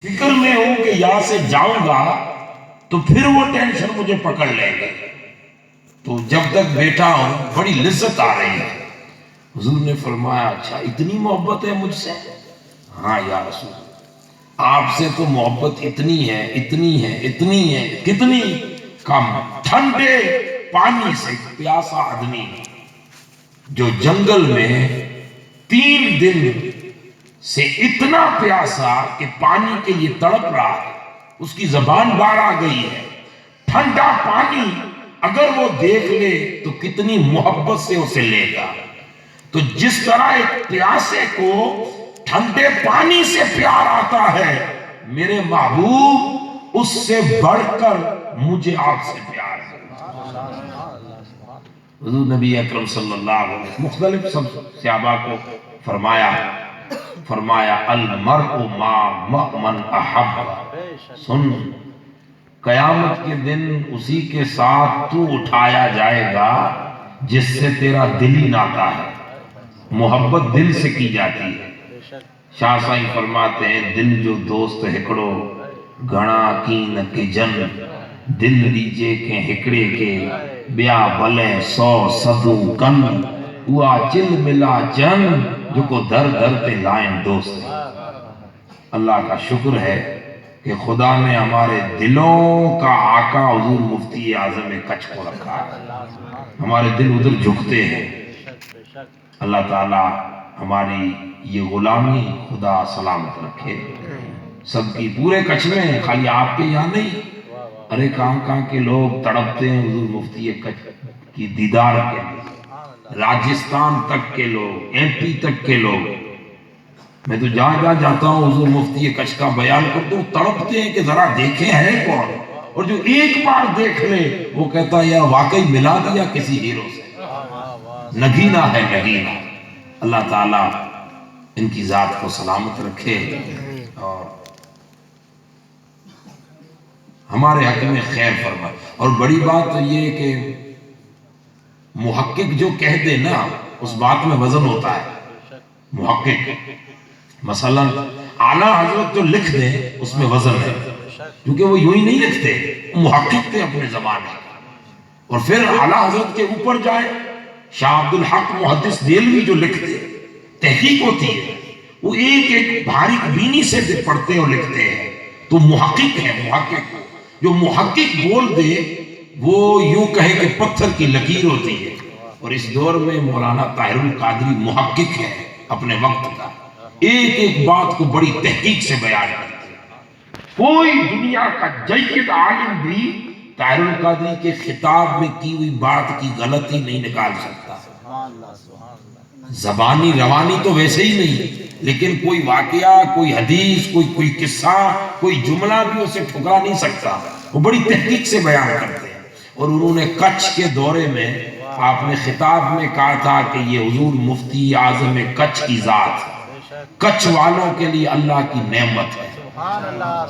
فکر میں ہوں کہ یہاں سے جاؤں گا تو پھر وہ ٹینشن مجھے پکڑ لیں گے، تو جب تک بیٹھا ہوں بڑی لذت آ رہی ہے۔ حضور نے فرمایا اچھا اتنی محبت ہے مجھ سے؟ ہاں یا رسول آپ سے تو محبت اتنی ہے اتنی ہے اتنی ہے، کتنی؟ کم ٹھنڈے پانی سے پیاسا آدمی جو جنگل میں 3 دن سے اتنا پیاسا کہ پانی کے لیے تڑپ رہا ہے، اس کی زبان باہر آ گئی ہے، ٹھنڈا پانی اگر وہ دیکھ لے تو کتنی محبت سے اسے لے گا۔ تو جس طرح ایک پیاسے کو ٹھنڈے پانی سے پیار آتا ہے، میرے محبوب اس سے بڑھ کر مجھے آپ سے پیار ہے۔ حضور نبی اکرم صلی اللہ علیہ وسلم مختلف صحابہ کو فرمایا المرء مع من احب، سن قیامت کے دن اسی کے ساتھ تو اٹھایا جائے گا جس سے تیرا دلی ناتا ہے۔ محبت دل سے کی جاتی ہے۔ شاہ سائیں فرماتے ہیں دل جو دوست ہکڑو گھنا کین کے جن، دل لیجے کے ہکڑے کے بیا بلے 100 صدو کن، ہوا چل ملا چن جو کو در در تے لائن دوست۔ اللہ کا شکر ہے کہ خدا نے ہمارے دلوں کا آقا حضور مفتی اعظم کچھ کو رکھا ہے، ہمارے دل ادھر جھکتے ہیں۔ اللہ تعالی ہماری یہ غلامی خدا سلامت رکھے سب کی، پورے کچھ میں، خالی آپ کے یہاں نہیں، ارے کہاں کے لوگ تڑپتے ہیں حضور مفتی کچھ کی دیدار کے لیے، راجستھان تک کے لوگ، MP تک کے لوگ، میں تو جہاں جاتا ہوں حضور مفتی کچھ کا بیان کرتا ہوں، تڑپتے ہیں کہ ذرا دیکھیں ہے کون، اور جو ایک بار دیکھ لے وہ کہتا ہے یا واقعی ملا دیا کسی ہیرو سے، نگینا ہے نگینا۔ اللہ تعالیٰ ان کی ذات کو سلامت رکھے اور ہمارے حق میں خیر فرمائے۔ اور بڑی بات تو یہ کہ محقق جو کہہ دے نا اس بات میں وزن ہوتا ہے۔ محقق مثلا اعلیٰ حضرت جو لکھ دیں اس میں وزن ہے، کیونکہ وہ یوں ہی نہیں لکھتے، محقق تھے اپنے زمانے۔ اور پھر اعلیٰ حضرت کے اوپر جائے شاہ عبدالحق محدث دیلوی جو لکھتے، تحقیق ہوتی ہے، وہ ایک ایک باریک بینی سے پڑھتے اور لکھتے ہیں، تو محقق ہے۔ محقق جو محقق بول دے وہ یوں کہے کہ پتھر کی لکیر ہوتی ہے۔ اور اس دور میں مولانا طاہر القادری محقق ہے اپنے وقت کا، ایک ایک بات کو بڑی تحقیق سے بیان کرتے ہیں۔ کوئی دنیا کا جید عالم بھی طاہر القادری کے خطاب میں کی ہوئی بات کی غلطی نہیں نکال سکتا۔ زبانی روانی تو ویسے ہی نہیں، لیکن کوئی واقعہ، کوئی حدیث، کوئی قصہ، کوئی جملہ بھی اسے ٹھکرا نہیں سکتا، وہ بڑی تحقیق سے بیان کرتے ہیں۔ اور انہوں نے کچھ کے دورے میں آپ نے خطاب میں کہا تھا کہ یہ حضور مفتی اعظم کچھ کی ذات، کچھ والوں کے لیے اللہ کی نعمت ہے۔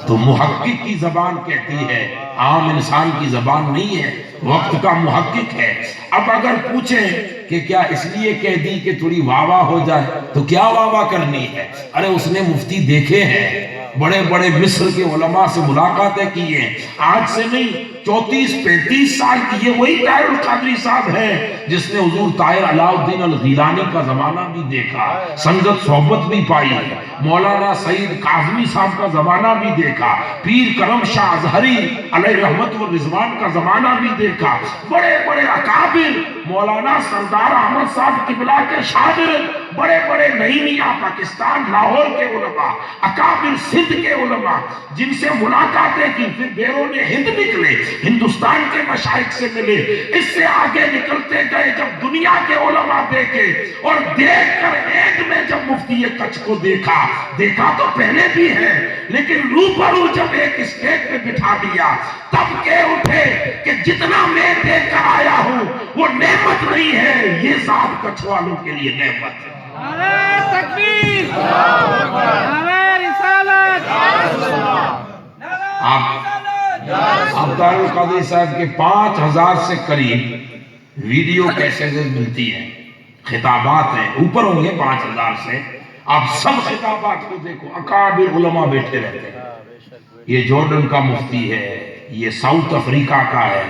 تو محقق کی زبان کہتی ہے، عام انسان کی زبان نہیں ہے، وقت کا محقق ہے۔ اب اگر پوچھیں کہ کیا اس لیے کہہ دی کہ تھوڑی واہ واہ ہو جائے، تو کیا واہ واہ کرنی ہے؟ ارے اس نے مفتی دیکھے ہیں، بڑے بڑے مصر کے علماء سے ملاقاتیں کی ہیں، آج سے نہیں 34-35 سال کی۔ یہ وہی طاہر القادری صاحب ہے جس نے حضور طاہر علاء الدین الغیلانی کا زمانہ بھی دیکھا، سنگت صحبت بھی پائی ہے، مولانا سعید کاظمی صاحب کا زمانہ بھی دیکھا، پیر کرم شاہ ازہری علیہ رحمت و رضوان کا زمانہ بھی دیکھا، بڑے بڑے اکابر، مولانا سردار احمد صاحب قبلہ کے شاگرد، بڑے بڑے نعیمیہ پاکستان لاہور کے علماء، اکابر سندھ کے علماء، جن سے ملاقاتیں کی، پھر بیرون ہند نکلے، ہندوستان کے مشائخ سے ملے، اس سے آگے نکلتے گئے، جب دنیا کے علماء دیکھے، اور دیکھ کر ایک میں جب مفتی کچھ کو دیکھا تو پہلے بھی ہے، لیکن روبرو جب ایک اسٹیج پہ بٹھا دیا تب کہہ اٹھے کہ جتنا میں دیکھ کر آیا ہوں وہ نعمت نہیں ہے، یہ ذات کچھ والوں کے لیے نعمت ہے۔ نعرہ تکبیر، نعرہ رسالت، آپ طاہر القادری صاحب کے 5000 سے قریب ویڈیو کیسٹیں ملتی ہیں، خطابات ہیں، اوپر ہوں گے 5000 سے۔ آپ سب خطابات کو دیکھو، اکابر علماء بیٹھے رہتے ہیں، یہ جارڈن کا مفتی ہے، یہ ساؤتھ افریقہ کا ہے،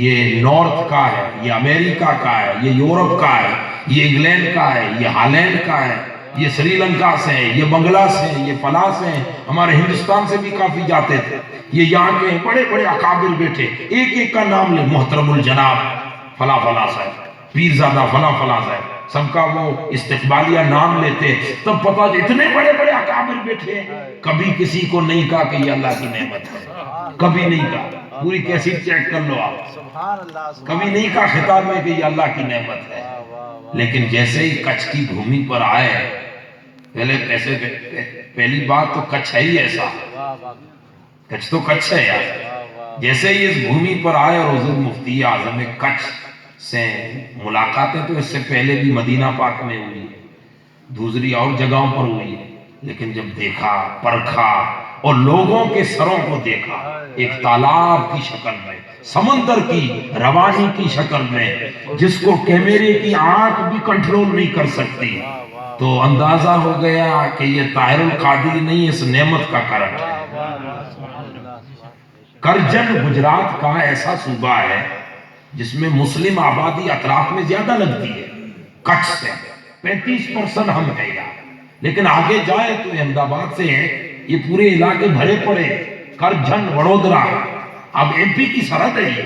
یہ نارتھ کا ہے، یہ امریکہ کا ہے، یہ یورپ کا ہے، یہ انگلینڈ کا ہے، یہ ہالینڈ کا ہے، یہ سری لنکا سے ہے، یہ بنگلہ سے ہیں، یہ فلاں سے ہیں، ہمارے ہندوستان سے بھی کافی جاتے تھے، یہ یہاں کے بڑے بڑے اکابر بیٹھے، ایک ایک کا نام لے، محترم الجناب فلاں فلاں صاحب، پیرزادہ فلاں فلاں صاحب، سب کا وہ استقبالیہ نام لیتے، تب پتا اتنے بڑے بڑے اکابر بیٹھے، کبھی کسی کو نہیں کہا کہ یہ اللہ کی نعمت ہے، کبھی نہیں کہا، پوری کیسٹ چیک کر لو آپ، کبھی نہیں کہا خطاب میں کہ یہ اللہ کی نعمت ہے۔ لیکن جیسے ہی کچھ کی بھومی پر آئے، پہلی بات تو کچھ ہے ہی ایسا، کچھ تو کچھ ہے یار، جیسے ہی اس بھومی پر آئے اور حضور مفتی اعظم کچھ سے ملاقاتیں تو اس سے پہلے بھی مدینہ پاک میں ہوئی، دوسری اور جگہوں پر ہوئی، لیکن جب دیکھا، پرکھا اور لوگوں کے سروں کو دیکھا، ایک تالاب کی شکل میں، سمندر کی روانی کی شکل میں، جس کو کیمرے کی آنکھ بھی کنٹرول نہیں کر سکتی، تو اندازہ ہو گیا کہ یہ طاہر القادری نہیں، اس نعمت کا کرم ہے۔ کرجن گجرات کا ایسا صوبہ ہے جس میں مسلم آبادی اطراف میں زیادہ لگتی ہے، کچھ سے 35% ہم ہے یہاں، لیکن آگے جائے تو احمد آباد سے ہے، یہ پورے علاقے بھرے پڑے، کرجن وڑودرا، اب ایم پی کی سرحد ہے، یہ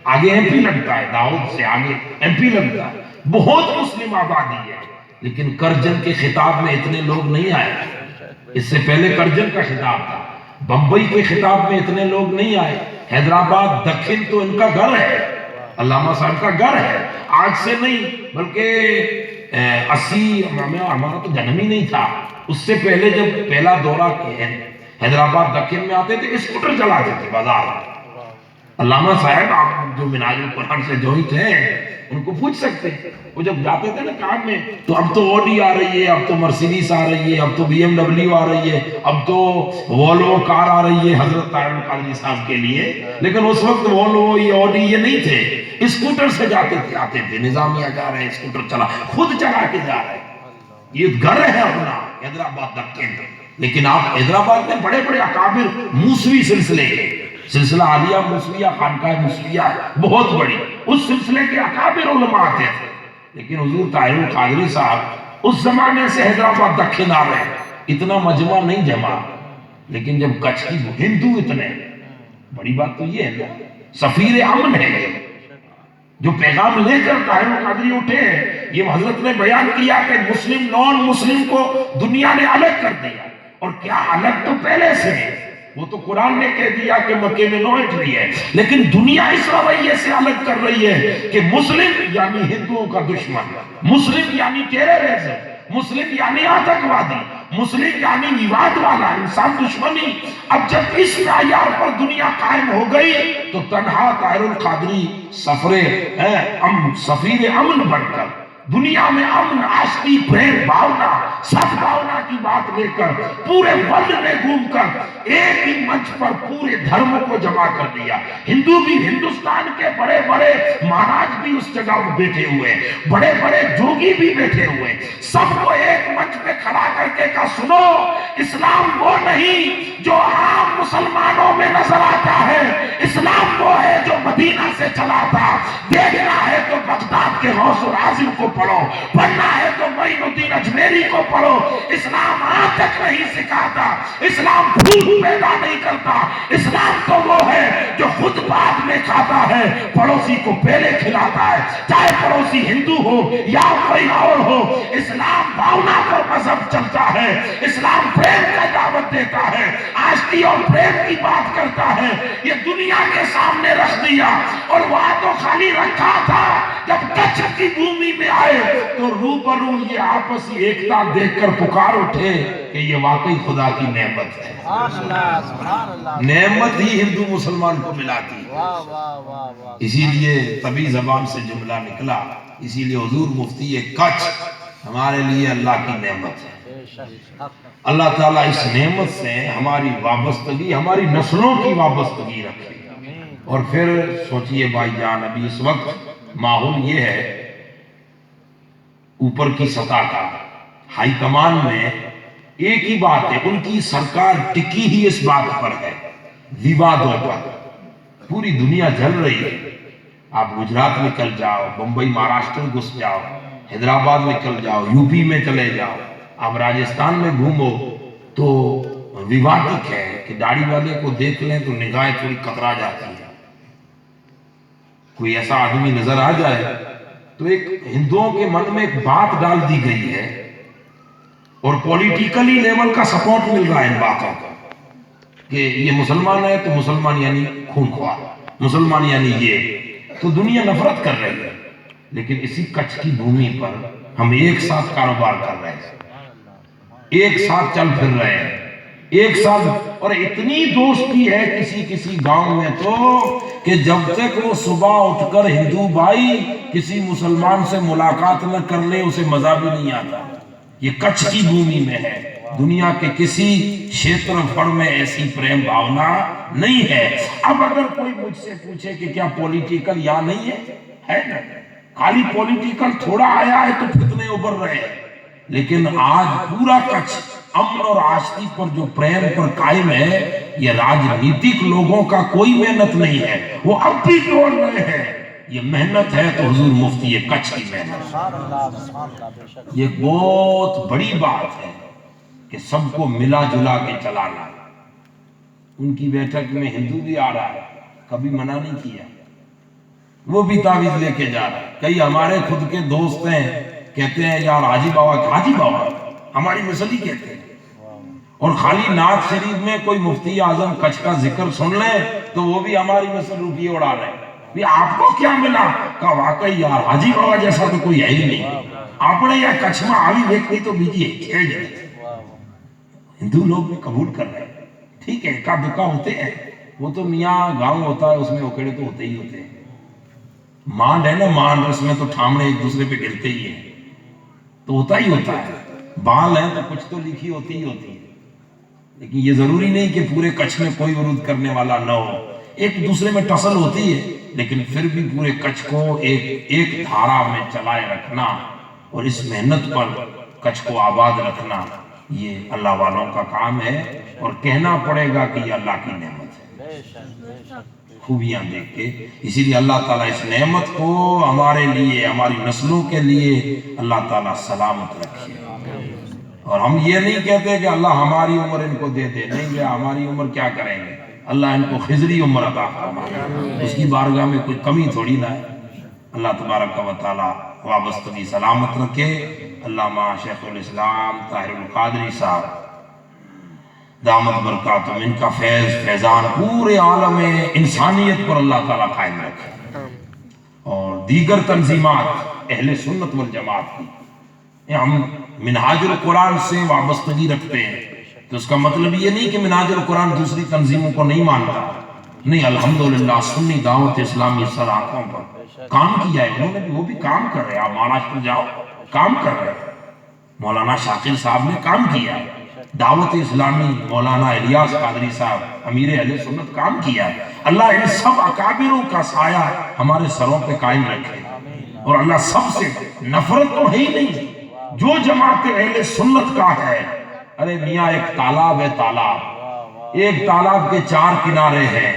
آگے ایم پی لگتا ہے، داؤد سے آگے ایم پی لگتا ہے، بہت مسلم آبادی ہے، لیکن کرجن کے خطاب میں اتنے لوگ نہیں آئے، اس سے پہلے کرجن کا خطاب تھا، بمبئی کے خطاب میں اتنے لوگ نہیں آئے، حیدرآباد دکھن تو ان کا گھر ہے، علامہ صاحب کا گھر ہے، آج سے نہیں بلکہ 80 ہمارا تو جنم ہی نہیں تھا، اس سے پہلے جب پہلا دورہ حیدرآباد دکن میں آتے تھے، اسکوٹر چلاتے تھے بازار میں۔ علامہ صاحب آپ جو مناج القرآن سے جوائنٹ ہیں ان کو پوچھ سکتے ہیں، وہ جب جاتے تھے نا کام میں تو اب تو اوڈی آ رہی ہے، اب تو مرسیڈیز آ رہی ہے، اب تو بی ایم ڈبلیو آ رہی ہے، اب تو وولوو کار آ رہی ہے حضرت طاہر القادری صاحب کے لیے، لیکن اس وقت وولوو یہ اوڈی یہ نہیں تھے، اسکوٹر سے جاتے تھے، آتے تھے، نظامیہ جا رہے ہیں اسکوٹر چلا، خود چلا کے جا رہے ہیں، یہ گھر ہے اپنا حیدرآباد دکن۔ لیکن آپ حیدرآباد میں بڑے بڑے اکابر موسوی سلسلے کے، سلسلہ عالیہ موسویہ، خانقاہ موسویہ بہت بڑی، اس سلسلے کے اکابر علماء آتے تھے، لیکن حضور طاہر القادری صاحب اس زمانے سے حیدرآباد دکن آ رہے ہیں، اتنا مجمع نہیں جمع، لیکن جب کچھ کی ہندو اتنے، بڑی بات تو یہ ہے نا، سفیر امن ہے یہ، جو پیغام لے کر طاہر القادری اٹھے ہیں، یہ حضرت نے بیان کیا کہ مسلم نان مسلم کو دنیا نے الگ کر دیا، اور کیا الگ تو پہلے سے ہے، وہ تو قرآن نے کہہ دیا کہ مکے میں نو انٹری ہے، لیکن دنیا اس رویے سے الگ کر رہی ہے کہ مسلم یعنی ہندوؤں کا دشمن، مسلم یعنی ٹیررزم، مسلم یعنی آتنکوادی، مسلم یعنی وواد والا، انسان دشمنی۔ اب جب اس معیار پر دنیا قائم ہو گئی تو تنہا طاہر القادری سفیر امن بن کر دنیا میں امن، آشتی، پریم، بھاونا، سب بھاونا کی بات لے کر پورے ورلڈ میں گھوم کر ایک ہی منچ پر پورے دھرموں کو جمع کر دیا۔ ہندو بھی، ہندوستان کے بڑے بڑے مہاراج بھی اس جگہ میں بیٹھے ہوئے، بڑے بڑے جوگی بھی بیٹھے ہوئے، سب کو ایک منچ پہ کھڑا کر کے کہا سنو، اسلام وہ نہیں جو عام مسلمانوں میں نظر آتا ہے، اسلام وہ ہے جو مدینہ سے چلا تھا۔ دیکھنا ہے تو بغداد کے غوث العظم کو پڑھو، پڑھنا ہے تو معین الدین اجمیری کو پڑھو۔ اسلام آج تک نہیں سکھاتا، اسلام بھوک پیدا نہیں کرتا، اسلام تو وہ ہے جو خود بعد میں کھاتا ہے، پڑوسی کو پہلے کھلاتا ہے، چاہے پڑوسی ہندو ہو یا کوئی اور ہو۔ اسلام بھاونا پر مذہب چلتا ہے، اسلام پریم کا دعوت دیتا ہے، آشتی اور پریم کی بات کرتا ہے۔ یہ دنیا کے سامنے رکھ دیا، اور وہاں تو خالی رکھا تھا، جب کچھ کی بھومی میں آئے تو روبرو یہ آپسی ایکتا دیکھ کر پکار اٹھے کہ یہ واقعی خدا کی نعمت ہے، نعمت ہی ہندو مسلمان کو ملاتی ہے۔ اسی لیے تبھی زبان سے جملہ نکلا، اسی لیے حضور مفتی کچھ ہمارے لیے اللہ کی نعمت ہے۔ اللہ تعالیٰ اس نعمت سے ہماری وابستگی، ہماری نسلوں کی وابستگی رکھے۔ اور پھر سوچئے بھائی جان، ابھی اس وقت ماحول یہ ہے اوپر کی سطح کا، ہائی کمان میں ایک ہی بات ہے، ان کی سرکار ٹکی ہی اس بات پر ہے، ووادوں پر۔ پوری دنیا جل رہی ہے، آپ گجرات میں چل جاؤ، بمبئی مہاراشٹر گھس جاؤ، حیدرآباد میں چل جاؤ، یو پی میں چلے جاؤ، آپ راجستھان میں گھومو تو ووادک ہے کہ داڑھی والے کو دیکھ لیں تو نگاہیں تھوڑی کترا جاتی ہے۔ کوئی ایسا آدمی نظر آ جائے تو ایک ہندوؤں کے من میں ایک بات ڈال دی گئی ہے، اور پولیٹیکلی لیول کا سپورٹ مل رہا ہے ان باتوں کا کہ یہ مسلمان ہے تو مسلمان یعنی خون خوار، مسلمان یعنی یہ، تو دنیا نفرت کر رہی ہے۔ لیکن اسی کچھ کی بھومی پر ہم ایک ساتھ کاروبار کر رہے ہیں، ایک ساتھ چل پھر رہے ہیں، ایک ساتھ، اور اتنی دوستی ہے کسی گاؤں میں تو کہ جب تک وہ صبح اٹھ کر ہندو بھائی کسی مسلمان سے ملاقات نہ کر لے اسے مزہ بھی نہیں آتا۔ یہ کچھ کی بھومی میں ہے، دنیا کے کسی شیتر پھڑ میں ایسی پریم بھاونا نہیں ہے۔ اب اگر کوئی مجھ سے پوچھے کہ کیا پولیٹیکل یا نہیں ہے نا، خالی پولیٹیکل تھوڑا آیا ہے تو فتنے ابھر رہے ہیں، لیکن آج پورا کچھ امن اور آشتی پر جو پریم پر قائم ہے، یہ راجنیتک لوگوں کا کوئی محنت نہیں ہے، وہ اب بھی توڑ رہے ہیں۔ یہ محنت ہے تو حضور مفتی یہ کچھ کی محنت، یہ بہت بڑی بات ہے کہ سب کو ملا جلا کے چلانا۔ ان کی بیٹھک میں ہندو بھی آ رہا ہے، کبھی منع نہیں کیا، وہ بھی تعویذ لے کے جا رہا ہے۔ کئی ہمارے خود کے دوست ہیں، کہتے ہیں یار حاجی بابا ہماری مسلی کہتے ہیں، اور خالی نعت شریف میں کوئی مفتی اعظم کچھ کا ذکر سن لیں تو وہ بھی ہماری مسل روپیے اڑا رہے ہیں۔ آپ کو کیا ملا؟ کہا واقعی یار حاجی بابا جیسا تو کوئی ہے ہی نہیں، آپ نے یہ کچھ میں آوی دیکھنی تو بیجی کھیل جائے۔ ہندو لوگ بھی قبول کر رہے ہیں، ٹھیک ہے، ایکا دکا ہوتے ہیں، وہ تو میاں گاؤں ہوتا ہے اس میں اکڑے تو ہوتے ہی ہوتے ہیں، مانڈ ہے نا مانڈ، اس میں تو ٹھامنے ایک دوسرے پہ گرتے ہی ہیں، تو ہوتا ہی ہوتا ہے، بال ہے تو کچھ تو لکھی ہوتی ہی ہوتی ہے۔ لیکن یہ ضروری نہیں کہ پورے کچھ میں کوئی ورود کرنے والا نہ ہو، ایک دوسرے میں ٹسل ہوتی ہے، لیکن پھر بھی پورے کچھ کو ایک دھارا میں چلائے رکھنا اور اس محنت پر کچھ کو آباد رکھنا، یہ اللہ والوں کا کام ہے، اور کہنا پڑے گا کہ یہ اللہ کی نعمت ہے، خوبیاں دیکھ کے۔ اسی لیے اللہ تعالیٰ اس نعمت کو ہمارے لیے، ہماری نسلوں کے لیے اللہ تعالیٰ سلامت رکھے۔ اور ہم یہ نہیں کہتے کہ اللہ ہماری عمر ان کو دے دے، نہیں بھیا ہماری عمر کیا کریں گے، اللہ ان کو خضری عمر عطا فرمائے، اس کی بارگاہ میں کوئی کمی تھوڑی نہ ہے۔ اللہ تبارک و تعالیٰ وابستگی سلامت رکھے۔ علامہ شیخ الاسلام طاہر القادری صاحب دامت برکاتہم، ان کا فیضان پورے عالم انسانیت پر اللہ تعالیٰ قائم رکھے، اور دیگر تنظیمات اہل سنت والجماعت کی، ہم منہاج القرآن سے وابستگی رکھتے ہیں تو اس کا مطلب یہ نہیں کہ منہاج القرآن دوسری تنظیموں کو نہیں مانتا، نہیں، الحمدللہ سنی دعوت اسلامی سر آنکھوں پر کام کیا ہے، انہوں نے بھی، وہ بھی کام کر رہے ہیں، آپ مہاراشٹر جاؤ کام کر رہے ہیں، مولانا شاکر صاحب نے کام کیا ہے، دعوت اسلامی مولانا الیاس قادری صاحب امیر اہل سنت کام کیا ہے۔ اللہ ان سب اکابروں کا سایہ ہمارے سروں پہ قائم رکھے، اور اللہ سب سے، نفرت تو ہے ہی نہیں، جو جماعت اہل سنت کا ہے، ارے میاں ایک تالاب ہے، تالاب، ایک تالاب کے 4 کنارے ہیں،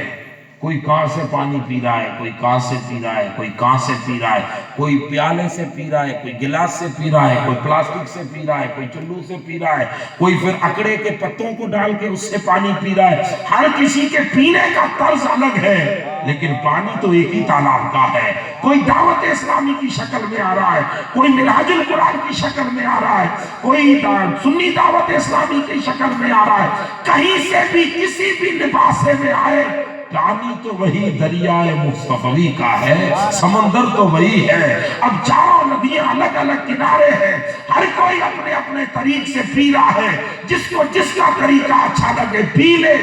کوئی کہاں سے پانی پی رہا ہے، کوئی کہاں سے پی رہا ہے، کوئی کہاں سے پی رہا ہے، کوئی پیالے سے پی رہا ہے، کوئی گلاس سے پی رہا ہے، کوئی پلاسٹک سے پی رہا ہے، کوئی چلو سے پی رہا ہے، کوئی پھر اکڑے کے پتوں کو ڈال کے اس سے پانی پی رہا ہے، ہر کسی کے پینے کا طرز الگ ہے، لیکن پانی تو ایک ہی تالاب کا ہے۔ کوئی دعوت اسلامی کی شکل میں آ رہا ہے، کوئی منہاج القرآن کی شکل میں آ رہا ہے، کوئی سنی دعوت اسلامی کی شکل میں آ رہا ہے، کہیں سے بھی کسی بھی لباسے میں آئے، پانی تو وہی دریائے مصطفی کا ہے، سمندر تو وہی ہے۔ اب چاروں ندیاں الگ الگ کنارے ہیں، ہر کوئی اپنے اپنے طریق سے پی رہا ہے، جس کو جس کا طریقہ اچھا لگے پی لے،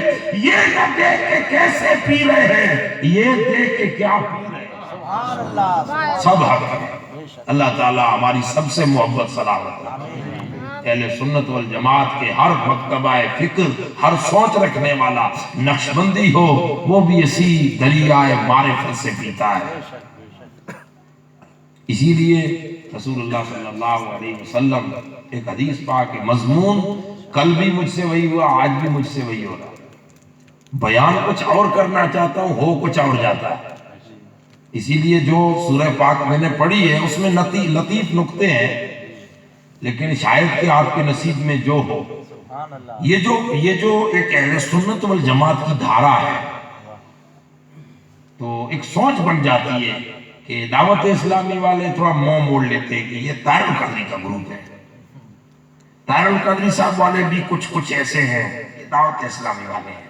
یہ نہ دیکھ کے کیسے پی رہے ہیں، یہ دیکھ کے کیا پی رہے ہیں، سب حق ہے۔ اللہ تعالیٰ ہماری سب سے محبت سلامت رکھے، اہل سنت والجماعت کے ہر مکتبہ فکر، ہر سوچ رکھنے والا نقشبندی ہو، وہ بھی اسی دریائے معرفت سے پیتا ہے۔ اسی لیے رسول اللہ صلی اللہ علیہ وسلم ایک حدیث پاک ہے، مضمون کل بھی مجھ سے وہی ہوا، آج بھی مجھ سے وہی ہو رہا، بیان کچھ اور کرنا چاہتا ہوں، ہو کچھ اور جاتا ہے۔ اسی لیے جو سورہ پاک میں نے پڑھی ہے اس میں لطیف نکتے ہیں، لیکن شاید کہ آپ کے نصیب میں جو ہو، یہ جو ایک اہل سنت والجماعت کی دھارا ہے، تو ایک سوچ بن جاتی ہے کہ دعوت اسلامی والے تھوڑا منہ موڑ لیتے ہیں کہ یہ طاہر القادری کا گروپ ہے، طاہر القادری صاحب والے بھی کچھ ایسے ہیں، یہ دعوت اسلامی والے ہیں،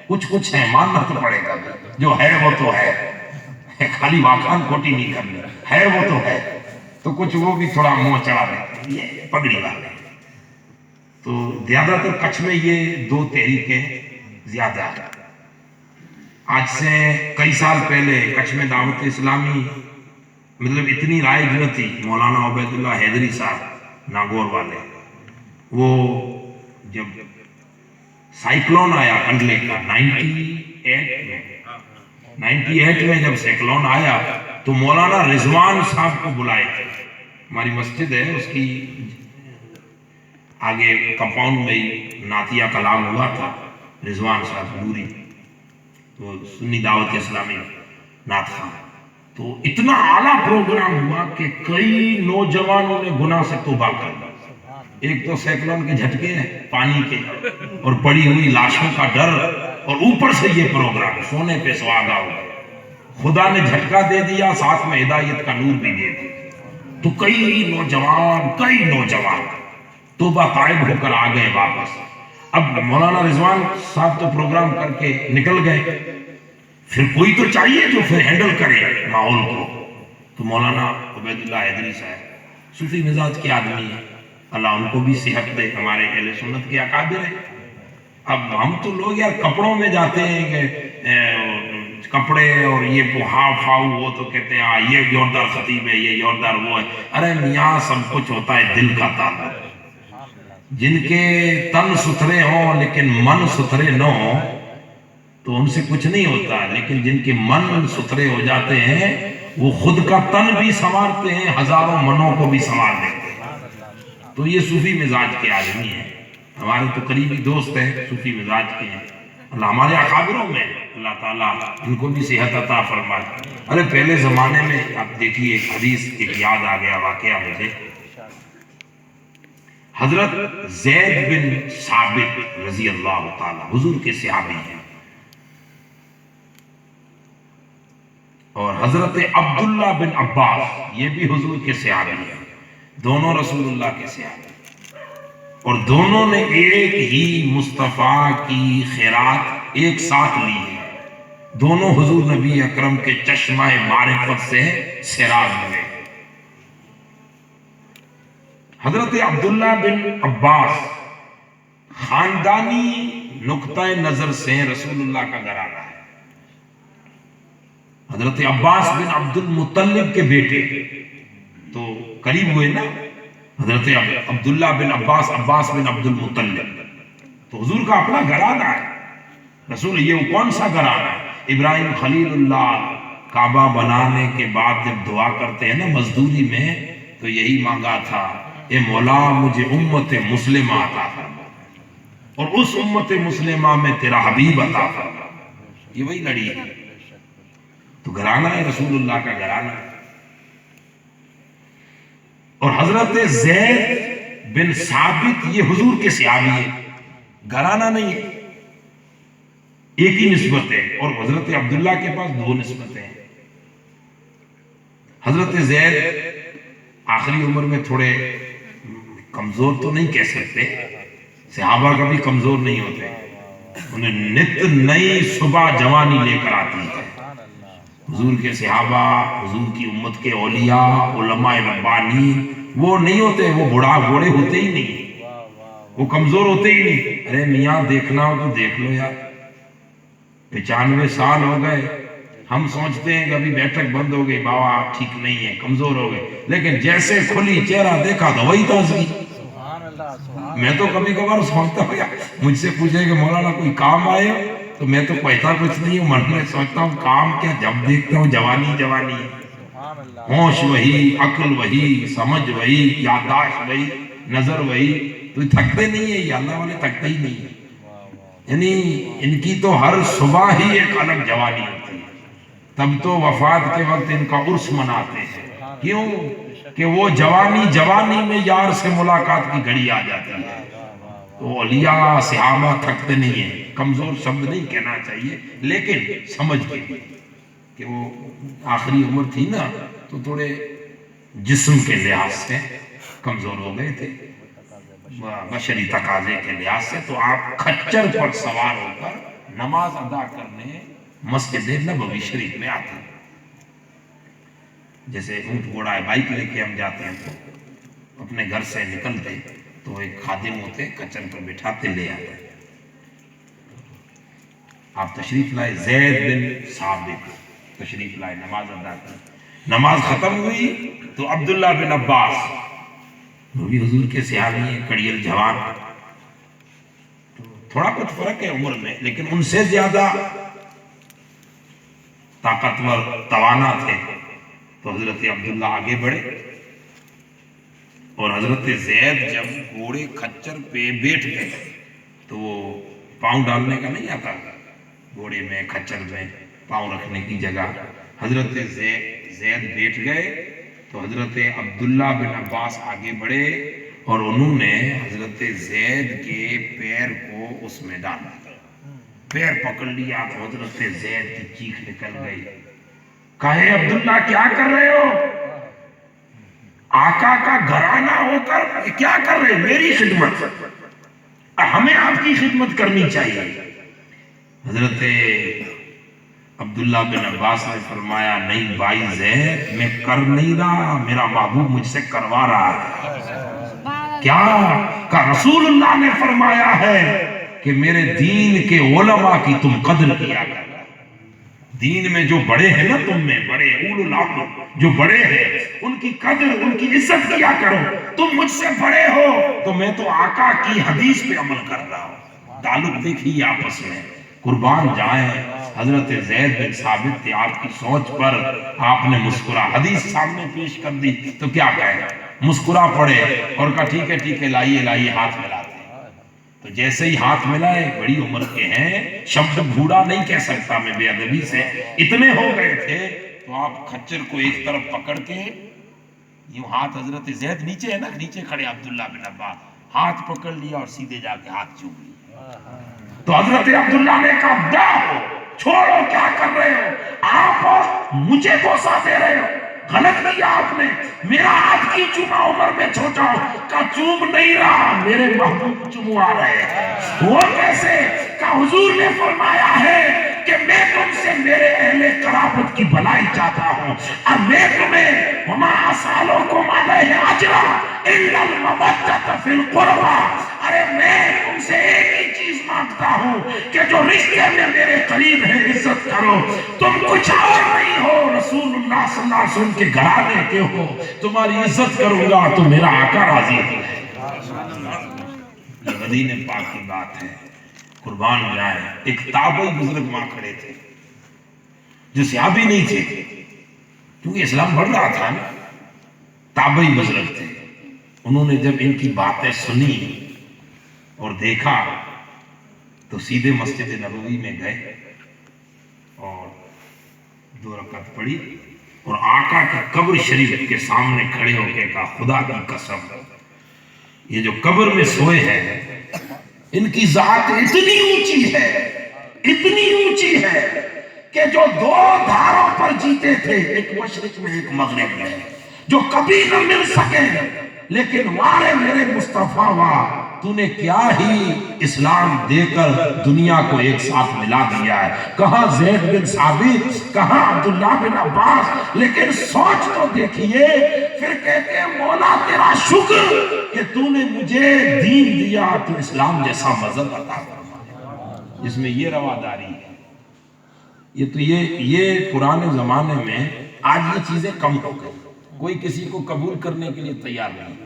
کچھ ہیں، ماننا تو پڑے گا، جو ہے وہ تو ہے، خالی واقعان کھوٹی نہیں کرنی، ہے وہ تو ہے، تو کچھ وہ بھی تھوڑا منہ چڑھا رہتے ہیں، یہ پگڑی والے ہیں۔ تو زیادہ تر کچھ میں یہ دو تحریکیں زیادہ ہیں۔ آج سے کئی سال پہلے کچھ میں دعوت اسلامی مطلب اتنی رائج نہ تھی، مولانا عبید اللہ حیدری صاحب ناگور والے، وہ جب سائیکلون آیا کنڈلے کا 98 میں جب سائیکلون آیا تو مولانا رضوان صاحب کو بلائے تھے، ہماری مسجد ہے اس کی آگے کمپاؤنڈ میں ہی نعتیہ کلام ہوا تھا، رضوان صاحب نوری، وہ سنی دعوت اسلامی نعت خواں، تو اتنا اعلیٰ پروگرام ہوا کہ کئی نوجوانوں نے گناہ سے توبہ کر دی۔ ایک تو سائیکلون کے جھٹکے ہیں پانی کے، اور پڑی ہوئی لاشوں کا ڈر، اور اوپر سے یہ پروگرام، سونے پہ سہاگا ہو گیا، خدا نے جھٹکا دے دیا، ساتھ میں ہدایت کا نور بھی دے دیا، تو کئی نوجوان توبہ طائب ہو کر آ گئے واپس۔ اب مولانا رضوان صاحب تو پروگرام کر کے نکل گئے، پھر کوئی تو چاہیے جو پھر ہینڈل کرے ماحول کو، تو مولانا عبید اللہ حیدری صاحب صوفی مزاج کے آدمی ہیں، اللہ ان کو بھی صحت دے، ہمارے اہل سنت کے اکابر ہیں۔ اب ہم تو لوگ یار کپڑوں میں جاتے ہیں کہ کپڑے اور یہ ہاف ہاؤ، وہ تو کہتے ہیں ہاں یہ یوردار خطیب ہے، یہ یوردار وہ ہے، ارے میاں سب کچھ ہوتا ہے دل کا تعلق۔ جن کے تن ستھرے ہوں لیکن من ستھرے نہ ہوں تو ان سے کچھ نہیں ہوتا، لیکن جن کے من ستھرے ہو جاتے ہیں وہ خود کا تن بھی سنوارتے ہیں، ہزاروں منوں کو بھی سنوار دیتے ہیں۔ تو یہ صوفی مزاج کے آدمی ہیں، ہمارے تو قریبی دوست ہیں، صوفی مزاج کے ہیں، اللہ ہمارے اکابروں میں اللہ تعالیٰ ان کو بھی صحت عطا فرمائے۔ ارے پہلے زمانے میں آپ دیکھیے، ایک حدیث ایک یاد آ گیا واقعہ مجھے، حضرت زید بن ثابت رضی اللہ تعالیٰ حضور کے صحابی ہیں، اور حضرت عبداللہ بن عباس یہ بھی حضور کے صحابی ہیں، دونوں رسول اللہ کے صحابی، اور دونوں نے ایک ہی مصطفیٰ کی خیرات ایک ساتھ لی ہے، دونوں حضور نبی اکرم کے چشمہ معرفت سے سیراب ہوئے۔ حضرت عبداللہ بن عباس خاندانی نقطہ نظر سے رسول اللہ کا گھرانہ ہے، حضرت عباس بن عبد المطلب کے بیٹے تو قریب ہوئے نا، حضرت عبداللہ بن عباس بن عبد المطلب، تو حضور کا اپنا گھرانہ ہے، رسول یہ کون سا گھرانہ ہے؟ ابراہیم خلیل اللہ کعبہ بنانے کے بعد جب دعا کرتے ہیں نا مزدوری میں، تو یہی مانگا تھا، اے مولا مجھے امت مسلمہ عطا فرما، اور اس امت مسلمہ میں تیرا حبیب عطا فرما، یہ وہی لڑی ہے، تو گھرانہ ہے رسول اللہ کا گھرانہ ہے۔ اور حضرت زید بن ثابت یہ حضور کے صحابی ہے، گھرانہ نہیں ہے، ایک ہی نسبت ہے، اور حضرت عبداللہ کے پاس دو نسبتیں ہیں۔ حضرت زید آخری عمر میں تھوڑے کمزور تو نہیں کہہ سکتے، صحابہ کبھی کمزور نہیں ہوتے، انہیں نت نئی صبح جوانی لے کر آتی ہے۔ حضور کے صحابہ، حضور کی امت کے اولیاء، علماء ربانی وہ نہیں ہوتے، وہ بوڑھے ہوتے ہی نہیں، وہ کمزور ہوتے ہی نہیں۔ ارے میاں دیکھنا ہو تو دیکھ لو یار، 95 سال ہو گئے، ہم سوچتے ہیں کہ ابھی بیٹھک بند ہو گئی، بابا آپ ٹھیک نہیں ہے، کمزور ہو گئے، لیکن جیسے کھلی چہرہ دیکھا تو وہی تازگی۔ میں تو کبھی کبھار سوچتا ہوں یار، مجھ سے پوچھے کہ مولانا کوئی کام آئے ہو، تو میں تو کہتا کچھ نہیں ہوں، من میں سوچتا ہوں کام کیا، جب دیکھتا ہوں جوانی ہے۔ ہوش وہی، عقل وہی، سمجھ وہی، یادداشت وہی، نظر وہی. تو یہ تھکتے نہیں ہیں، یہ اللہ والے تھکتے ہی نہیں ہیں. یعنی ان کی تو ہر صبح ہی ایک الگ جوانی ہوتی ہے. تب تو وفات کے وقت ان کا عرس مناتے ہیں. کیوں کہ وہ جوانی میں یار سے ملاقات کی گھڑی آ جاتی ہے. تو اولیاء صحابہ تھکتے نہیں ہیں. کمزور شبد نہیں کہنا چاہیے، لیکن سمجھ کے لیے کہ وہ آخری عمر تھی نا، تو تھوڑے جسم کے لحاظ سے کمزور ہو گئے تھے، بشری تقاضے کے لحاظ سے. تو آپ کھچر پر سوار ہو کر نماز ادا کرنے مسجد نبوی شریف میں آتے ہیں. جیسے اونٹ گھوڑا ہے، بائک لے کے ہم جاتے ہیں تو اپنے گھر سے نکلتے تو ایک خادم ہوتے کچن پر بٹھاتے لے آتے. آپ تشریف لائے، زید بن ثابت تشریف لائے، نماز ادا کر. نماز ختم ہوئی تو عبداللہ بن عباس، وہ بھی حضور کے صحابی ہیں، کڑیل جوان. تھوڑا کچھ فرق ہے عمر میں، لیکن ان سے زیادہ طاقتور توانا تھے. تو حضرت عبداللہ آگے بڑھے اور حضرت زید جب گھوڑے کھچر پہ بیٹھ گئے تو وہ پاؤں ڈالنے کا نہیں آتا گھوڑے میں، کھچر میں پاؤں رکھنے کی جگہ. حضرت زید بیٹھ گئے تو حضرت عبداللہ بن عباس آگے بڑھے اور انہوں نے حضرت زید کے پیر کو اس میں ڈالا. پیر پکڑ لیا تو حضرت زید کی چیخ نکل گئی. کہے عبداللہ کیا کر رہے ہو؟ آقا کا گھرانہ ہو کر کیا کر رہے؟ میری خدمت، ہمیں آپ کی خدمت کرنی چاہیے. حضرت عبداللہ بن عباس نے فرمایا نہیں بھائی زید، میں کر نہیں رہا، میرا محبوب مجھ سے کروا رہا ہے. کیا کہ رسول اللہ نے فرمایا ہے کہ میرے دین کے علماء کی تم قدر کیا کرو. دین میں جو بڑے ہیں نا، تم میں بڑے اولو العلم جو بڑے ہیں، ان کی قدر، ان کی عزت کیا کرو. تم مجھ سے بڑے ہو تو میں تو آقا کی حدیث پہ عمل کر رہا ہوں. تعلق دیکھیے آپس میں. قربان جائیں حضرت زید بن ثابت تھے، آپ کی سوچ پر آپ نے مسکرا، حدیث سامنے پیش کر دی تو کیا کہے؟ مسکرا پڑے اور کہا ٹھیک ہے لائیے ہاتھ ملاتے. تو جیسے ہی ہاتھ ملائے، بڑی عمر کے ہیں، شبد بھوڑا نہیں کہہ سکتا میں بے ادبی سے، اتنے ہو گئے تھے. تو آپ کھچر کو ایک طرف پکڑ کے یوں ہاتھ، حضرت زید نیچے ہے نا، نیچے کھڑے عبداللہ بن عباس، ہاتھ پکڑ لیا اور سیدھے جا کے ہاتھ چوم لیا. تو حضرت عبداللہ نے کہا جاؤ، چھوڑو، کیا کر رہے ہو آپ؟ مجھے بوسہ دے رہے ہو، غلط کیا آپ نے. میرا ہاتھ کیوں چوما؟ عمر میں چھوٹا ہو. کہا چوم نہیں رہا، میرے محبوب چوموا رہے ہیں. وہ کیسے؟ کہا حضور نے فرمایا ہے کہ میں تم سے میرے اہل قرابت کی بھلائی چاہتا ہوں، اور میں تمہیں وما اسالکم علیہ اجرا الا المودۃ فی القربى. ارے میں تم سے ایک ہی چیز مانگتا ہوں کہ جو رشتے میں میرے قریب ہے عزت کرو. تم کچھ اور نہیں ہو، رسول اللہ صلی اللہ علیہ وسلم کے گھرانے کے ہو. تمہاری عزت کروں گا تو میرا آقا راضی ہے. یہ مدینے پاک کی بات ہے. قربان جائیں. ایک تابعی بزرگ وہاں کھڑے تھے جو صحابی نہیں تھے، کیونکہ اسلام بڑھ رہا تھا نا. تابعی بزرگ تھے. انہوں نے جب ان کی باتیں سنی اور دیکھا تو سیدھے مسجد نبوی میں گئے اور 2 رکعت پڑھی اور آقا کی قبر شریف کے سامنے کھڑے ہو کے کہا خدا کی قسم، یہ جو قبر میں سوئے ہیں ان کی ذات اتنی اونچی ہے کہ جو 2 دھاروں پر جیتے تھے، ایک مشرق میں ایک مغرب میں، جو کبھی نہ مل سکے، لیکن وارے میرے مصطفیٰ تو نے کیا ہی اسلام دے کر دنیا کو ایک ساتھ ملا دیا ہے. کہاں زید بن ثابت، کہاں عبداللہ بن عباس. لیکن سوچ تو دیکھیے. پھر کہتے ہیں مولا تیرا شکر کہ تو نے مجھے دین دیا، تو اسلام جیسا مذہب عطا فرمایا جس میں یہ رواداری ہے. یہ پرانے زمانے میں، آج یہ چیزیں کم ہو گئی، کوئی کسی کو قبول کرنے کے لیے تیار نہیں.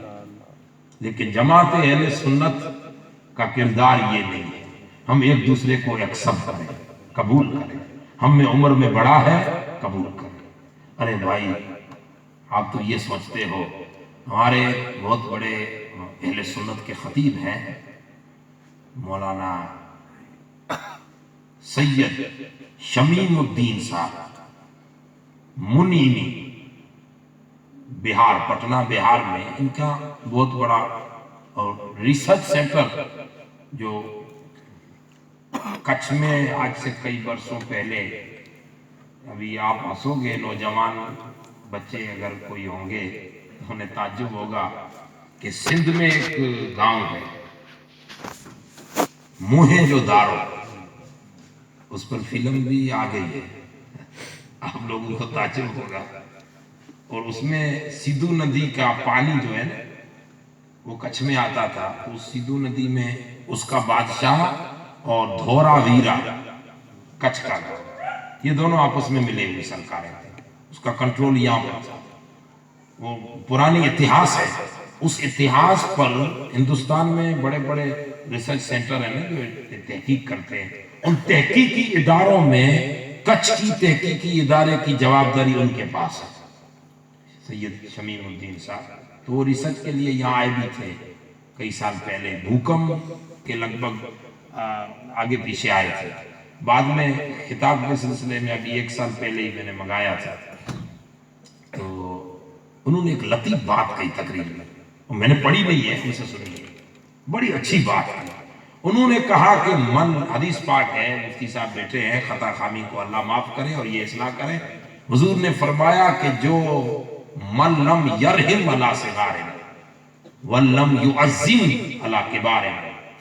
لیکن جماعت اہل سنت کا کردار یہ نہیں ہے. ہم ایک دوسرے کو ایکسپٹ کریں، قبول کریں. ہم میں عمر میں بڑا ہے، قبول کریں. ارے بھائی آپ تو یہ سوچتے ہو ہمارے بہت بڑے اہل سنت کے خطیب ہیں مولانا سید شمیم الدین صاحب منیمی، بہار، پٹنہ بہار میں ان کا بہت بڑا اور ریسرچ سینٹر جو کچھ میں آج سے کئی برسوں پہلے، ابھی آپ ہنسو گے، نوجوان بچے اگر کوئی ہوں گے انہیں تعجب ہوگا کہ سندھ میں ایک گاؤں ہے موہے دارو، اس پر فلم بھی آ گئی ہے، آپ لوگوں کو تعجب ہوگا، اور اس میں سندھو ندی کا پانی جو ہے نا وہ کچھ میں آتا تھا، اس سندھو ندی میں اس کا بادشاہ اور دھورا ویرا کچھ کا گاؤں، یہ دونوں آپس میں ملے ہوئی سرکاریں تھے، اس کا کنٹرول یہاں پر تھا، وہ پرانی اتہاس ہے، اس اتہاس پر ہندوستان میں بڑے بڑے ریسرچ سینٹر ہیں نا جو تحقیق کرتے ہیں، ان تحقیقی اداروں میں کچھ کی تحقیقی ادارے کی جوابداری ان کے پاس ہے، سید شمیم الدین صاحب، تو وہ ریسرچ کے لیے یہاں آئے بھی تھے کئی سال پہلے، بھوکم کے لگ بھگ آگے پیچھے آئے تھے، بعد میں خطاب کے سلسلے میں ابھی 1 سال پہلے ہی میں نے منگایا تھا، تو انہوں نے ایک لطیف بات کہی تقریر میں نے پڑھی نہیں ہے، ان سے سنی ہے، بڑی اچھی بات ہے، انہوں نے کہا کہ حدیث پاک ہے، مفتی صاحب بیٹھے ہیں، خطا خامی کو اللہ معاف کرے اور یہ اصلاح کرے، حضور نے فرمایا کہ جو من لم یرحم علی صغار ولم یعظم علی کبار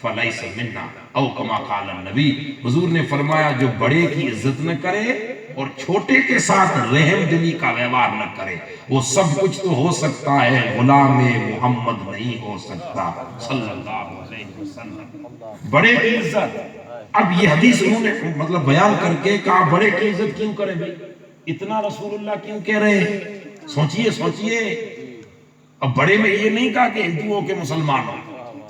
فلیس منا، او کما قال النبی، حضور نے فرمایا جو بڑے کی عزت نہ کرے اور چھوٹے کے ساتھ رحم دلی کا ویوہار نہ کرے، وہ سب کچھ تو ہو سکتا ہے، غلام محمد نہیں ہو سکتا صلی اللہ علیہ وسلم، بڑے کی عزت۔ اب یہ حدیث انہوں نے مطلب بیان کر کے کہا بڑے کی عزت کیوں کریں بھائی، اتنا رسول اللہ کیوں کہہ رہے ہیں، سوچئے، اب بڑے میں یہ نہیں کہا کہ ہندوؤں کے مسلمان ہوں،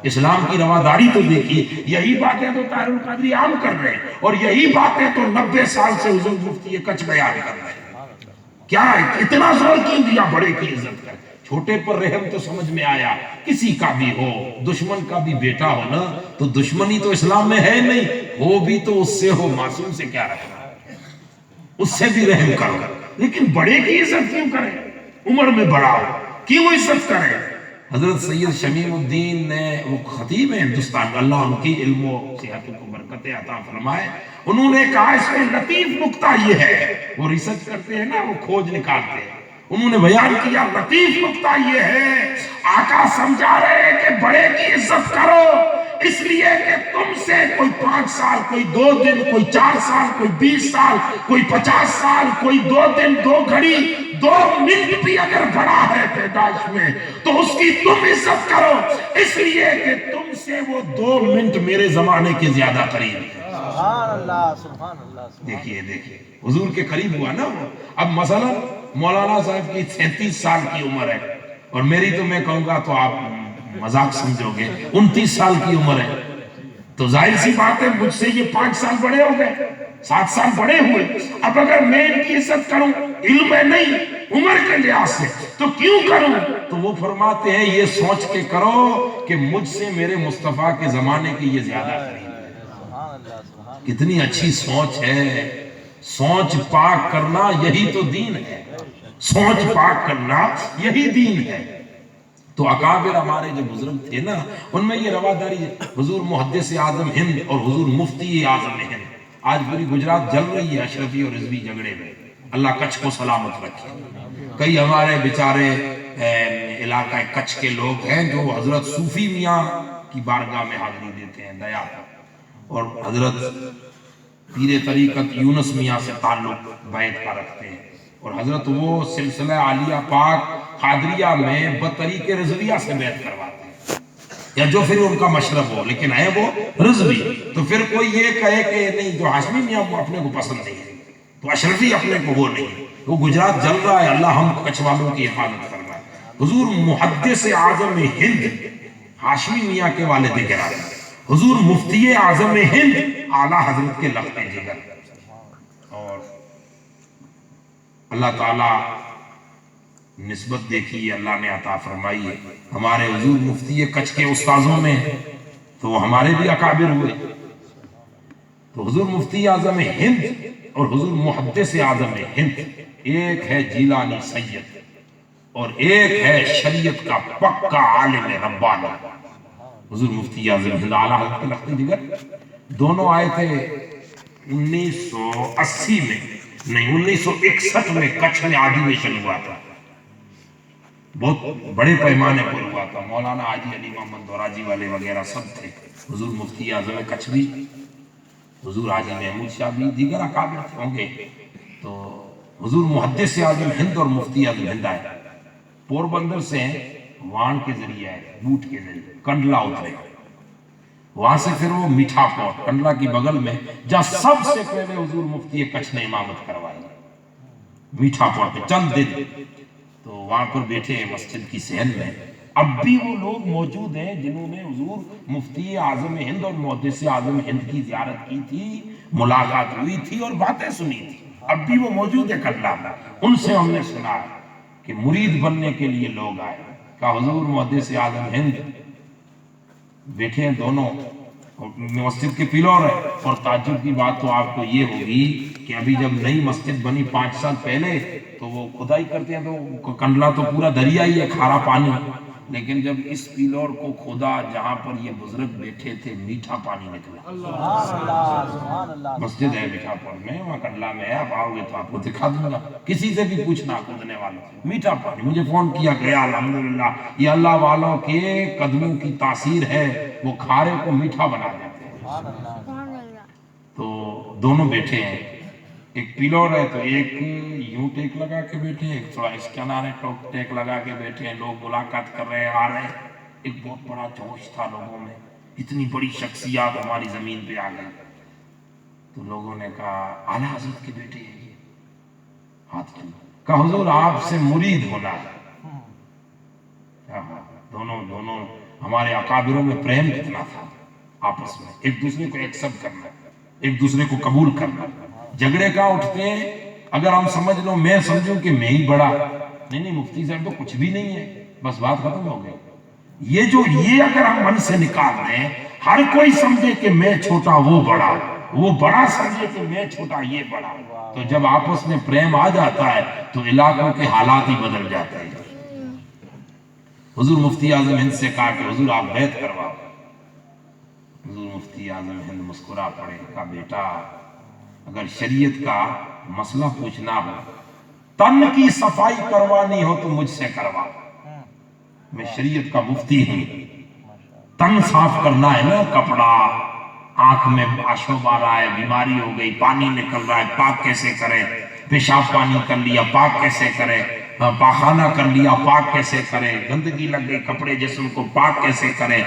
اسلام کی رواداری تو دیکھیے، یہی باتیں تو طاہر القادری عام کر رہے ہیں، اور یہی باتیں تو 90 سال سے حضور مفتی کچھ بیان کر رہے ہیں، کیا ہے اتنا زور کیوں دیا بڑے کی عزت کر، چھوٹے پر رحم تو سمجھ میں آیا، کسی کا بھی ہو، دشمن کا بھی بیٹا ہو نا، تو دشمنی تو اسلام میں ہے نہیں، ہو بھی تو اس سے ہو، معصوم سے کیا رکھنا، اس سے بھی رحم کرو، لیکن بڑے کی عزت کیوں کریں، عمر میں بڑا ہو کیوں عزت کریں۔ حضرت سید شمیم الدین نے، وہ خطیب ہیں ہندوستان، اللہ ان کی علم و صحت کو برکت عطا فرمائے، انہوں نے کہا اس میں لطیف نکتہ یہ ہے، وہ ریسرچ کرتے ہیں نا، وہ کھوج نکالتے ہیں، انہوں نے بیان کیا لطیف نکتہ یہ ہے، آقا سمجھا رہے ہیں کہ بڑے کی عزت کرو اس لیے کہ تم سے کوئی 5 سال، کوئی 2 دن، کوئی 4 سال، کوئی 20 سال، کوئی 50 سال، کوئی 2 دن، 2 گھڑی، 2 منٹ بھی اگر بڑا ہے پیدائش میں تو اس کی تم عزت کرو، اس لیے کہ تم سے وہ 2 منٹ میرے زمانے کے زیادہ قریب ہے۔ سبحان اللہ، سبحان اللہ، دیکھیے حضور کے قریب ہوا نا وہ۔ اب مثلا مولانا صاحب کی 37 سال کی عمر ہے، اور میری تو میں کہوں گا تو آپ مذاق سمجھو گے 29 سال کی عمر ہے، تو ظاہر سی بات ہے مجھ سے یہ 5 سال بڑے ہو گئے، 7 سال بڑے ہوئے، اب اگر میں ان کی عزت کروں، علم ہے نہیں، عمر کے لحاظ سے، تو کیوں کروں؟ تو وہ فرماتے ہیں یہ سوچ کے کرو کہ مجھ سے میرے مصطفیٰ کے زمانے کی یہ زیادہ قریب ہے۔ کتنی اچھی سوچ ہے، سوچ پاک کرنا یہی تو دین ہے، سوچ پاک کرنا یہی دین ہے۔ تو اکابر ہمارے جو بزرگ تھے نا، ان میں یہ رواداری ہے، حضور محدث اعظم ہند اور حضور مفتی اعظم ہند، آج پوری گجرات جل رہی ہے اشرفی اور رضوی جھگڑے میں، اللہ کچھ کو سلامت رکھے۔ کئی ہمارے بیچارے علاقہ کچھ کے لوگ ہیں جو حضرت صوفی میاں کی بارگاہ میں حاضری دیتے ہیں دیا، اور حضرت پیر طریقت یونس میاں سے تعلق بیعت کا رکھتے ہیں، اور حضرت وہ سلسلہ عالیہ پاک قادریہ میں بطریق رضویہ سے بیعت کرواتے ہیں، یا جو پھر ان کا مشرب ہو، لیکن ہے وہ رضوی۔ تو پھر کوئی یہ کہے کہ نہیں جو ہاشمی میاں وہ اپنے کو پسند نہیں ہے تو اشرفی اپنے کو وہ نہیں ہے، وہ گجرات جل رہا ہے، اللہ ہم کچھ والوں کی حفاظت فرمائے۔ حضور محدث اعظم ہند ہاشمی میاں کے والد گرامی، حضور مفتی اعظم ہند اعلیٰ حضرت کے لخت جگر، اور اللہ تعالیٰ نسبت دیکھیے اللہ نے عطا فرمائی ہے. ہمارے حضور مفتی کچھ کے استاذوں میں ہیں تو وہ ہمارے بھی اکابر ہوئے. تو حضور مفتی اعظم ہند اور حضور محدث اعظم ہند، ایک ہے جیلانی سید اور ایک ہے شریعت کا پکا عالم ربانی. حضور مفتی اعظم ہند اعلیٰ حضرت لختی جگر دونوں آئے تھے 1980 میں، نہیں 1961 میں کچھ میں آدیویشن ہوا تھا، بہت بڑے پیمانے پر ہوا تھا. مولانا حاجی علی محمد دوراجی والے وغیرہ سب تھے. حضور مفتی اعظم کچھ بھی، حضور حاجی محمود شاہ بھی، دیگر اکابر ہوں گے. تو حضور محدث اعظم ہند اور مفتی اعظم ہند آئے پوربندر سے ہیں، وان کے ذریعے آئے، بوٹ کے ذریعے کنڈلا اترے. وہاں سے پھر وہ میٹھا پور کنڈلا کی بغل میں جہاں سب سے پہلے حضور مفتی کچھ نے امامت کروائی، میٹھا پور پہ چند دن. تو وہاں پر بیٹھے ہیں مسجد کی صحن میں. اب بھی وہ لوگ موجود ہیں جنہوں نے حضور مفتی اعظم ہند اور محدث اعظم ہند کی زیارت کی تھی، ملاقات ہوئی تھی اور باتیں سنی تھی. اب بھی وہ موجود ہے کنڈلا میں. ان سے ہم نے سنا کہ مرید بننے کے لیے لوگ آئے. کہا حضور محدث اعظم ہند بیٹھے ہیں دونوں مسجد کے پلور ہے. اور تعجب کی بات تو آپ کو یہ ہوگی کہ ابھی جب نئی مسجد بنی 5 سال پہلے تو وہ کھدائی کرتے ہیں تو کنڈلا تو پورا دریا ہی ہے، کھارا پانی. لیکن جب اس پلور کو کھودا جہاں پر یہ بزرگ بیٹھے تھے، میٹھا پانی نکلا. سبحان اللہ. مسجد ہے میٹھا پور میں، وہاں کنڈلا میں ہے. آپ آؤ گے تو آپ کو دکھا دوں گا. کسی سے بھی پوچھنا کودنے والوں سے، میٹھا پانی. مجھے فون کیا گیا، الحمدللہ یہ اللہ والوں کے قدموں کی تاثیر ہے، وہ کھارے کو میٹھا بنا دیتے ہیں. سبحان اللہ. تو دونوں بیٹھے ہیں، ایک پلور ہے تو ایک یوں ٹیک لگا کے بیٹھے ہیں، ایک تھوڑا اس کنارے ٹیک لگا کے بیٹھے ہیں. لوگ ملاقات کر رہے ہیں، آ رہے ہیں. ایک بہت بڑا جوش تھا لوگوں میں، اتنی بڑی شخصیات ہماری زمین پہ آ گئی. تو لوگوں نے کہا اعلیٰ حضرت کے بیٹے ہیں یہ، ہاتھ کیوں؟ کہا حضور آپ سے مرید ہونا ہے. دونوں ہمارے اکابروں میں پریم کتنا تھا آپس میں، ایک دوسرے کو ایکسپٹ کرنا، ایک دوسرے کو قبول کرنا. جھگڑے کا اٹھتے ہیں، اگر ہم سمجھ لو میں سمجھوں کہ میں ہی بڑا، نہیں مفتی صاحب تو کچھ بھی نہیں ہے، بس بات ختم ہو گئی. یہ اگر ہم من سے نکال دیں، ہر کوئی سمجھے کہ میں چھوٹا وہ بڑا، وہ بڑا سمجھے کہ میں چھوٹا یہ بڑا، تو جب آپس میں پریم آ جاتا ہے تو علاقوں کے حالات ہی بدل جاتے ہیں. حضور مفتی اعظم ہند سے کہا کہ حضور آپ بیعت کرواؤ. حضور مفتی اعظم ہند مسکرا پڑے. کہا بیٹا اگر شریعت کا مسئلہ پوچھنا ہو، تن کی صفائی کروانی ہو تو مجھ سے کروا، میں شریعت کا مفتی ہوں. تن صاف کرنا ہے نا، کپڑا، آنکھ میں آشوب آ رہا ہے، بیماری ہو گئی، پانی نکل رہا ہے، پاک کیسے کرے؟ پیشاب پانی کر لیا، پاک کیسے کرے؟ پاخانہ کر لیا، پاک کیسے کرے؟ گندگی لگ گئی کپڑے جسم کو، پاک کیسے کرے؟